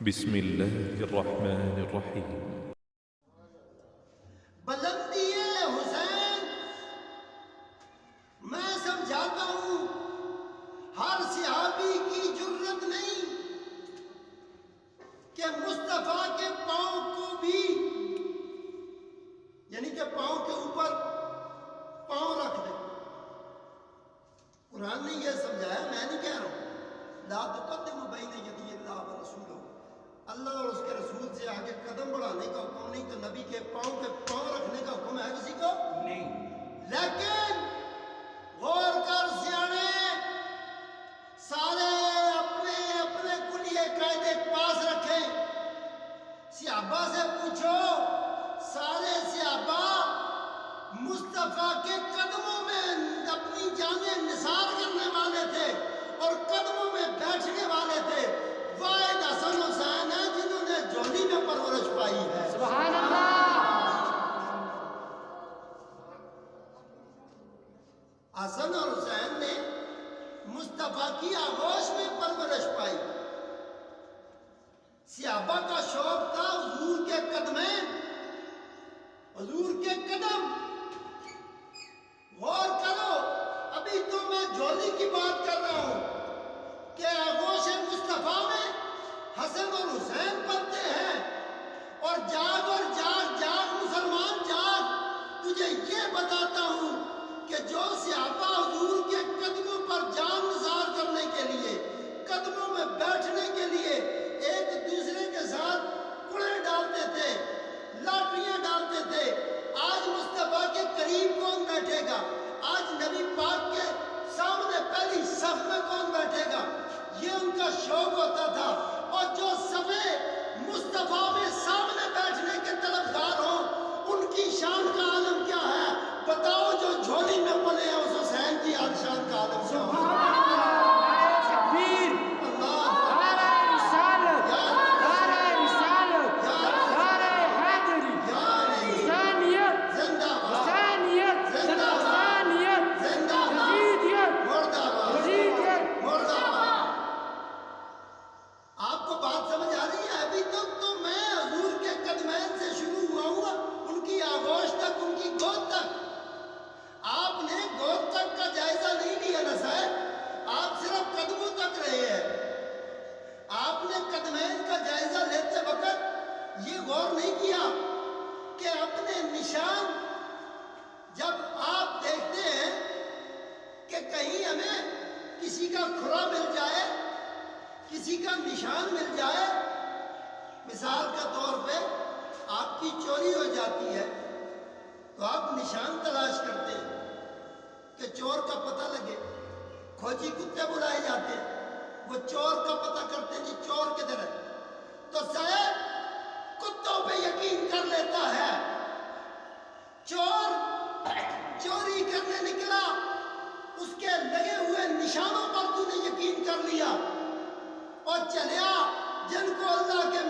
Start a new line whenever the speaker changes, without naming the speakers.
بسم الله الرحمن الرحيم.
بلندی حسین میں سمجھاتا ہوں ہر صحابی کی جرت نہیں کہ مصطفیٰ کے پاؤں کو بھی یعنی کہ پاؤں کے اوپر پاؤں رکھ دے. قرآن نے یہ سمجھایا, میں نہیں کہہ رہا ہوں. لا تقدموا بین یدی اللہ ورسولہ, اللہ اور اس کے رسول سے آگے قدم بڑھانے کا حکم نہیں, تو نبی کے پاؤں پہ پاؤں رکھنے کا حکم ہے کسی کو نہیں. لیکن غور کر سیانے, سارے اپنے اپنے کلیے قاعدے پاس رکھیں. صحابہ سے پوچھو, سارے صحابہ مصطفیٰ کے قدموں میں اپنی جانیں نثار کرنے والے تھے اور قدموں میں بیٹھنے والے تھے. واحد حسن حسین ہیں جنہوں نے جھولی میں پرورش پائی ہے.
سبحان اللہ.
حسن اور حسین نے مصطفیٰ کی آغوش میں پرورش پائی. صحابہ کا شوق تھا حضور کے قدمین, حضور کے قدم. غور کرو, ابھی تو میں جھولی کی بات کر رہا ہوں کہ آغوش مصطفیٰ میں حسن اور حسین پڑھتے ہیں. اور جاگ اور جاگ جاگ مسلمان جاگ, تجھے یہ بتاتا ہوں کہ جو صحابہ حضور کے قدموں پر جان نثار کرنے کے لیے, قدموں میں بیٹھنے کے لیے ایک دوسرے کے ساتھ کڑے ڈالتے تھے, لاٹریاں ڈالتے تھے, آج مصطفیٰ کے قریب کون بیٹھے گا, آج نبی پاک کے سامنے پہلی صف میں کون بیٹھے گا, یہ ان کا شوق ہوتا تھا. اور جو صفے مصطفیٰ میں سامنے بیٹھنے کے طلبگار ہوں, ان کی شان کا عالم کیا ہے بتاؤ. جو جھولی میں پلے ہیں اس حسین کی شان کا عالم کیا ہے. مثال کے طور پہ آپ کی چوری ہو جاتی ہے تو آپ نشان تلاش کرتے ہیں کہ چور کا پتہ لگے. کھوجی کتے بلائے جاتے ہیں, وہ چور کا پتہ کرتے ہیں جی چور کدھر ہے. تو صاحب کتوں پہ یقین کر لیتا ہے. چور چوری کرنے نکلا, اس کے لگے ہوئے نشانوں پر تو نے یقین کر لیا اور چلیا. جن کو اللہ کے